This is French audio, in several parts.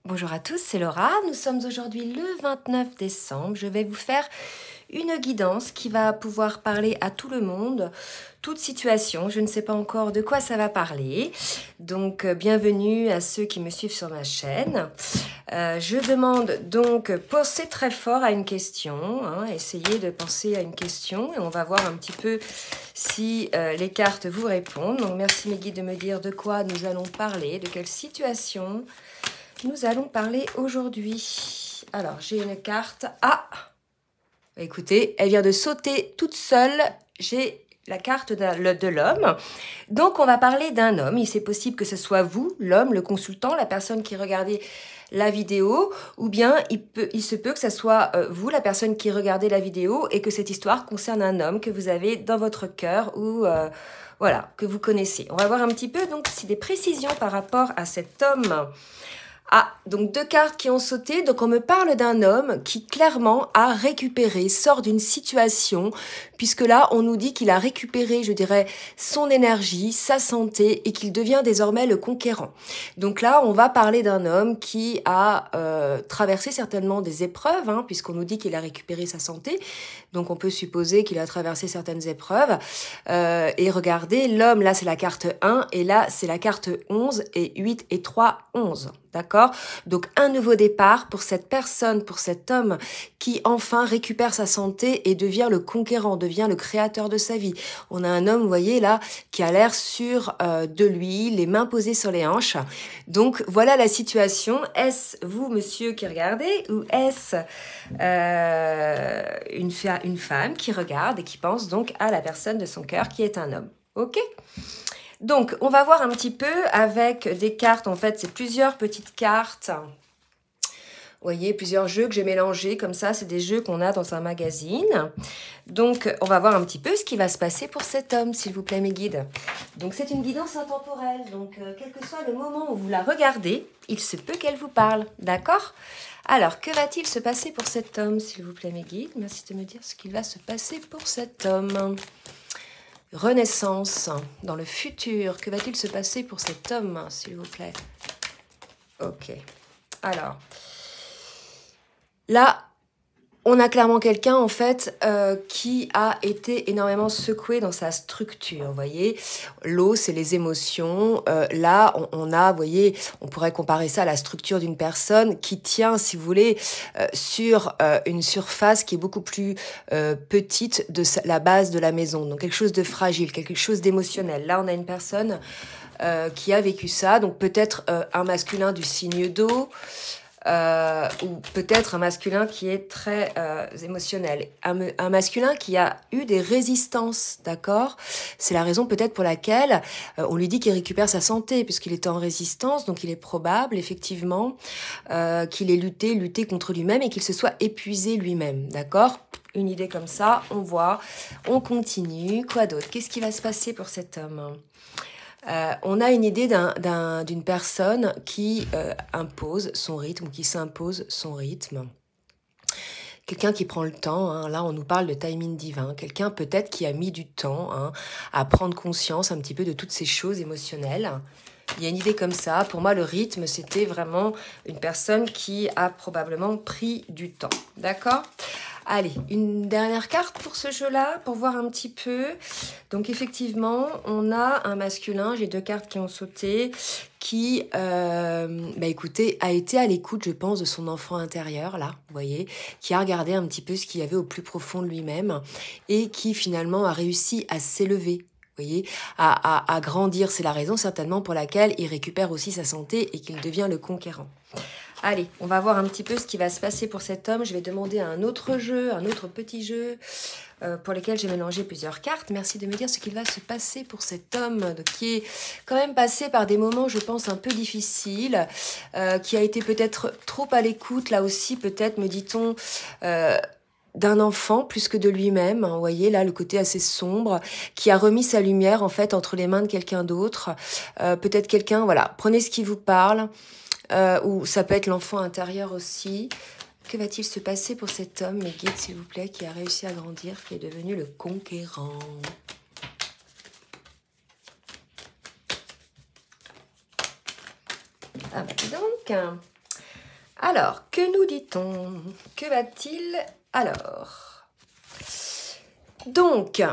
Bonjour à tous, c'est Laura. Nous sommes aujourd'hui le 29 décembre. Je vais vous faire une guidance qui va pouvoir parler à tout le monde, toute situation. Je ne sais pas encore de quoi ça va parler. Donc, bienvenue à ceux qui me suivent sur ma chaîne. Je demande donc, pensez très fort à une question. Essayez de penser à une question et on va voir un petit peu si les cartes vous répondent. Donc, merci mes guides de me dire de quoi nous allons parler, de quelle situation nous allons parler aujourd'hui. Alors, j'ai une carte. Ah! Écoutez, elle vient de sauter toute seule. J'ai la carte de l'homme. Donc, on va parler d'un homme. Il c'est possible que ce soit vous, l'homme, le consultant, la personne qui regardait la vidéo, ou bien il se peut que ce soit vous, la personne qui regardait la vidéo, et que cette histoire concerne un homme que vous avez dans votre cœur ou voilà, que vous connaissez. On va voir un petit peu donc si des précisions par rapport à cet homme. Ah, donc deux cartes qui ont sauté. Donc on me parle d'un homme qui clairement a récupéré, sort d'une situation, puisque là on nous dit qu'il a récupéré, je dirais, son énergie, sa santé et qu'il devient désormais le conquérant. Donc là on va parler d'un homme qui a traversé certainement des épreuves, puisqu'on nous dit qu'il a récupéré sa santé. Donc on peut supposer qu'il a traversé certaines épreuves. Et regardez, l'homme, là c'est la carte 1 et là c'est la carte 11 et 8 et 3, 11. D'accord? Donc un nouveau départ pour cette personne, pour cet homme qui enfin récupère sa santé et devient le conquérant, devient le créateur de sa vie. On a un homme, vous voyez là, qui a l'air sûr de lui, les mains posées sur les hanches. Donc voilà la situation. Est-ce vous, monsieur, qui regardez, ou est-ce une femme qui regarde et qui pense donc à la personne de son cœur qui est un homme? Ok? Donc, on va voir un petit peu avec des cartes. En fait, c'est plusieurs petites cartes. Vous voyez, plusieurs jeux que j'ai mélangés comme ça. C'est des jeux qu'on a dans un magazine. Donc, on va voir un petit peu ce qui va se passer pour cet homme, s'il vous plaît, mes guides. Donc, c'est une guidance intemporelle. Donc, quel que soit le moment où vous la regardez, il se peut qu'elle vous parle. D'accord? Alors, que va-t-il se passer pour cet homme, s'il vous plaît, mes guides? Merci de me dire ce qu'il va se passer pour cet homme. Renaissance, dans le futur. Que va-t-il se passer pour cet homme, s'il vous plaît? Ok. Alors, là, on a clairement quelqu'un, en fait, qui a été énormément secoué dans sa structure, vous voyez. L'eau, c'est les émotions. Là, on a, vous voyez, on pourrait comparer ça à la structure d'une personne qui tient, si vous voulez, sur une surface qui est beaucoup plus petite de la base de la maison. Donc, quelque chose de fragile, quelque chose d'émotionnel. Là, on a une personne qui a vécu ça. Donc, peut-être un masculin du signe d'eau. Ou peut-être un masculin qui est très émotionnel. Un masculin qui a eu des résistances, d'accord? C'est la raison peut-être pour laquelle on lui dit qu'il récupère sa santé, puisqu'il était en résistance, donc il est probable, effectivement, qu'il ait lutté contre lui-même et qu'il se soit épuisé lui-même, d'accord? Une idée comme ça, on voit, on continue. Quoi d'autre? Qu'est-ce qui va se passer pour cet homme? On a une idée d'une personne qui impose son rythme, qui s'impose son rythme. Quelqu'un qui prend le temps, là on nous parle de timing divin, quelqu'un peut-être qui a mis du temps à prendre conscience un petit peu de toutes ces choses émotionnelles. Il y a une idée comme ça. Pour moi, le rythme, c'était vraiment une personne qui a probablement pris du temps. D'accord ? Allez, une dernière carte pour ce jeu-là, pour voir un petit peu. Donc, effectivement, on a un masculin, j'ai deux cartes qui ont sauté, qui, écoutez, a été à l'écoute, je pense, de son enfant intérieur, là, vous voyez, qui a regardé un petit peu ce qu'il y avait au plus profond de lui-même et qui, finalement, a réussi à s'élever. Vous voyez, à grandir. C'est la raison certainement pour laquelle il récupère aussi sa santé et qu'il devient le conquérant. Allez, on va voir un petit peu ce qui va se passer pour cet homme. Je vais demander un autre jeu, un autre petit jeu pour lequel j'ai mélangé plusieurs cartes. Merci de me dire ce qu'il va se passer pour cet homme qui est quand même passé par des moments, je pense, un peu difficiles, qui a été peut-être trop à l'écoute, là aussi, peut-être, me dit-on, d'un enfant plus que de lui-même, vous voyez là le côté assez sombre, qui a remis sa lumière en fait entre les mains de quelqu'un d'autre, peut-être quelqu'un, voilà, prenez ce qui vous parle, ou ça peut être l'enfant intérieur aussi. Que va-t-il se passer pour cet homme, mes guides s'il vous plaît, qui a réussi à grandir, qui est devenu le conquérant? Ah bah dis donc. Alors, que nous dit-on? Que va-t-il alors? Donc,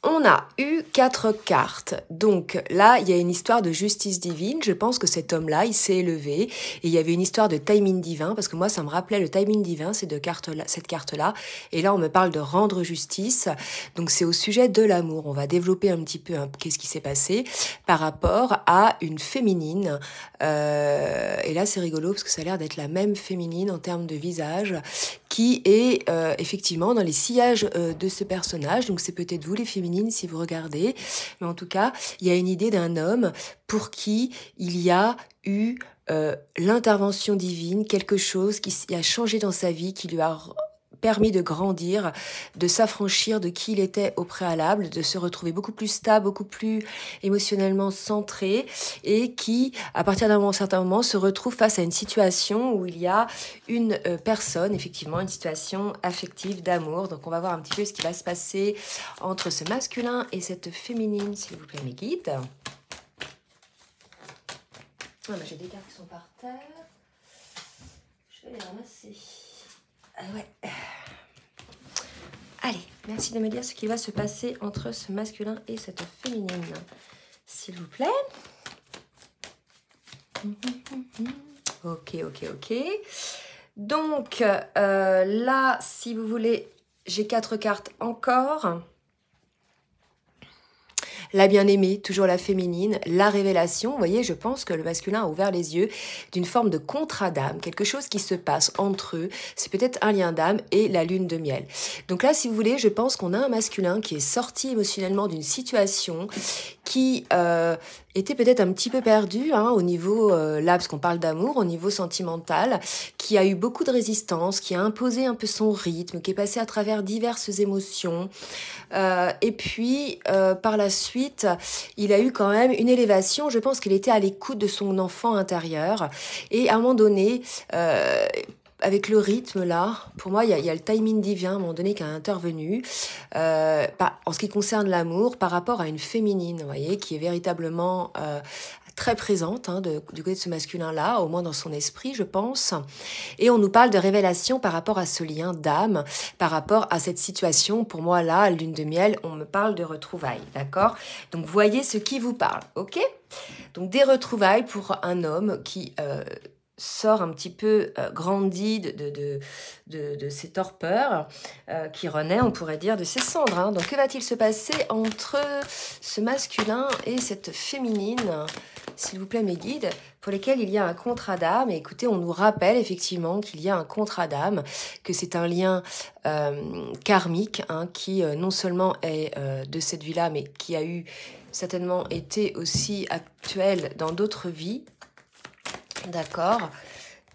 on a eu 4 cartes. Donc là, il y a une histoire de justice divine. Je pense que cet homme-là, il s'est élevé. Et il y avait une histoire de timing divin. Parce que moi, ça me rappelait le timing divin, cette carte-là. Et là, on me parle de rendre justice. Donc c'est au sujet de l'amour. On va développer un petit peu qu'est-ce qui s'est passé par rapport à une féminine. Et là, c'est rigolo parce que ça a l'air d'être la même féminine en termes de visage qui est effectivement dans les sillages de ce personnage. Donc c'est peut-être vous les féminines si vous regardez. Mais en tout cas, il y a une idée d'un homme pour qui il y a eu l'intervention divine, quelque chose qui a changé dans sa vie, qui lui a permis de grandir, de s'affranchir de qui il était au préalable, de se retrouver beaucoup plus stable, beaucoup plus émotionnellement centré et qui, à partir d'un certain moment, se retrouve face à une situation où il y a une personne, effectivement, une situation affective d'amour. Donc on va voir un petit peu ce qui va se passer entre ce masculin et cette féminine, s'il vous plaît, mes guides. Ah, bah, j'ai des cartes qui sont par terre. Je vais les ramasser. Ah ouais. Allez, merci de me dire ce qui va se passer entre ce masculin et cette féminine, s'il vous plaît. Ok. Donc, là, si vous voulez, j'ai 4 cartes encore. La bien-aimée, toujours la féminine, la révélation. Vous voyez, je pense que le masculin a ouvert les yeux d'une forme de contrat d'âme, quelque chose qui se passe entre eux. C'est peut-être un lien d'âme et la lune de miel. Donc là, si vous voulez, je pense qu'on a un masculin qui est sorti émotionnellement d'une situation qui était peut-être un petit peu perdu au niveau, là, parce qu'on parle d'amour, au niveau sentimental, qui a eu beaucoup de résistance, qui a imposé un peu son rythme, qui est passé à travers diverses émotions. Et puis, par la suite, il a eu quand même une élévation. Je pense qu'il était à l'écoute de son enfant intérieur. Et à un moment donné, avec le rythme là, pour moi, il y a le timing divin à un moment donné qui a intervenu en ce qui concerne l'amour par rapport à une féminine, vous voyez, qui est véritablement très présente du côté de ce masculin-là, au moins dans son esprit, je pense. Et on nous parle de révélation par rapport à ce lien d'âme, par rapport à cette situation. Pour moi, là, lune de miel, on me parle de retrouvailles, d'accord? Donc, voyez ce qui vous parle, ok? Donc, des retrouvailles pour un homme qui sort un petit peu grandi de ses torpeurs, qui renaît, on pourrait dire, de ses cendres. Donc, que va-t-il se passer entre ce masculin et cette féminine, s'il vous plaît, mes guides, pour lesquels il y a un contrat d'âme? Et écoutez, on nous rappelle effectivement qu'il y a un contrat d'âme, que c'est un lien karmique qui non seulement est de cette vie-là, mais qui a eu certainement été aussi actuel dans d'autres vies. D'accord.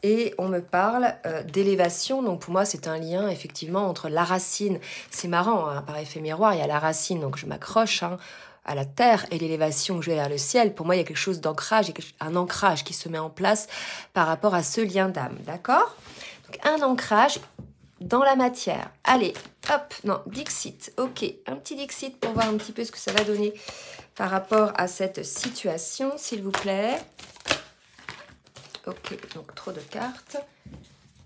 Et on me parle d'élévation. Donc pour moi, c'est un lien effectivement entre la racine. C'est marrant, par effet miroir, il y a la racine. Donc je m'accroche à la terre et l'élévation que je vais vers le ciel. Pour moi, il y a quelque chose d'ancrage, un ancrage qui se met en place par rapport à ce lien d'âme. D'accord? Donc un ancrage dans la matière. Allez, hop, non, Dixit. Ok, un petit Dixit pour voir un petit peu ce que ça va donner par rapport à cette situation, s'il vous plaît. Ok, donc trop de cartes.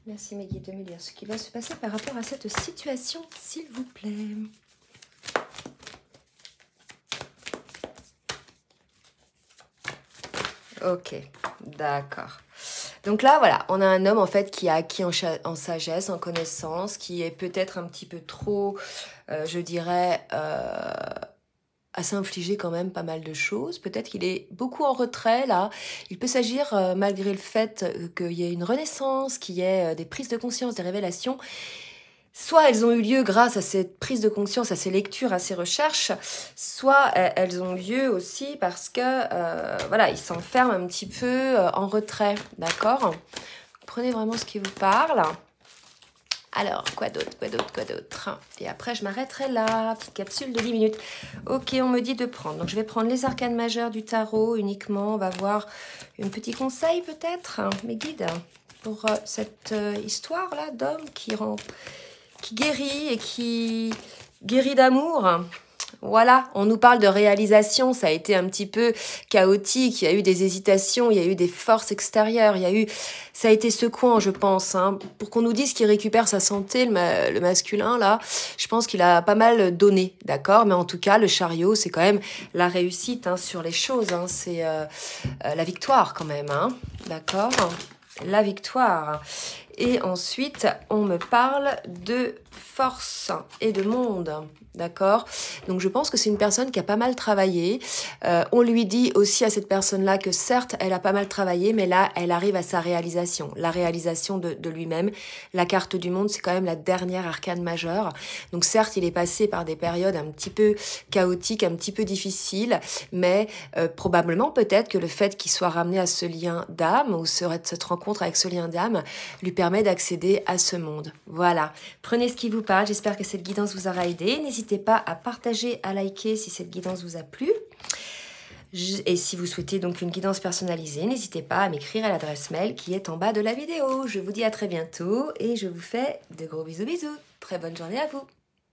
Merci mes guides de me dire ce qui va se passer par rapport à cette situation, s'il vous plaît. Ok, d'accord. Donc là, voilà, on a un homme en fait qui a acquis en sagesse, en connaissance, qui est peut-être un petit peu trop, je dirais, à s'infliger quand même pas mal de choses. Peut-être qu'il est beaucoup en retrait, là. Il peut s'agir, malgré le fait qu'il y ait une renaissance, qu'il y ait des prises de conscience, des révélations. Soit elles ont eu lieu grâce à cette prise de conscience, à ces lectures, à ces recherches, soit elles ont lieu aussi parce que, voilà, il s'enferme un petit peu en retrait, d'accord? Prenez vraiment ce qui vous parle. Alors, quoi d'autre? Et après, je m'arrêterai là. Petite capsule de 10 minutes. Ok, on me dit de prendre. Donc, je vais prendre les arcanes majeures du tarot uniquement. On va voir un petit conseil peut-être, mes guides, pour cette histoire-là d'homme qui guérit et qui guérit d'amour. Voilà, on nous parle de réalisation, ça a été un petit peu chaotique, il y a eu des hésitations, il y a eu des forces extérieures, ça a été secouant, je pense, hein. Pour qu'on nous dise qu'il récupère sa santé, le masculin, là, je pense qu'il a pas mal donné, d'accord? Mais en tout cas, le chariot, c'est quand même la réussite, hein, sur les choses, hein. C'est la victoire quand même, hein, d'accord? La victoire. Et ensuite, on me parle de force et de monde, d'accord? Donc, je pense que c'est une personne qui a pas mal travaillé. On lui dit aussi à cette personne-là que certes, elle a pas mal travaillé, mais là, elle arrive à sa réalisation, la réalisation de lui-même. La carte du monde, c'est quand même la dernière arcane majeure. Donc, certes, il est passé par des périodes un petit peu chaotiques, un petit peu difficiles, mais probablement peut-être que le fait qu'il soit ramené à ce lien d'âme, ou cette rencontre avec ce lien d'âme, lui permet d'accéder à ce monde. Voilà. Prenez ce qui vous parle. J'espère que cette guidance vous aura aidé. N'hésitez pas à partager, à liker si cette guidance vous a plu. Et si vous souhaitez donc une guidance personnalisée, n'hésitez pas à m'écrire à l'adresse mail qui est en bas de la vidéo. Je vous dis à très bientôt et je vous fais de gros bisous bisous. Très bonne journée à vous.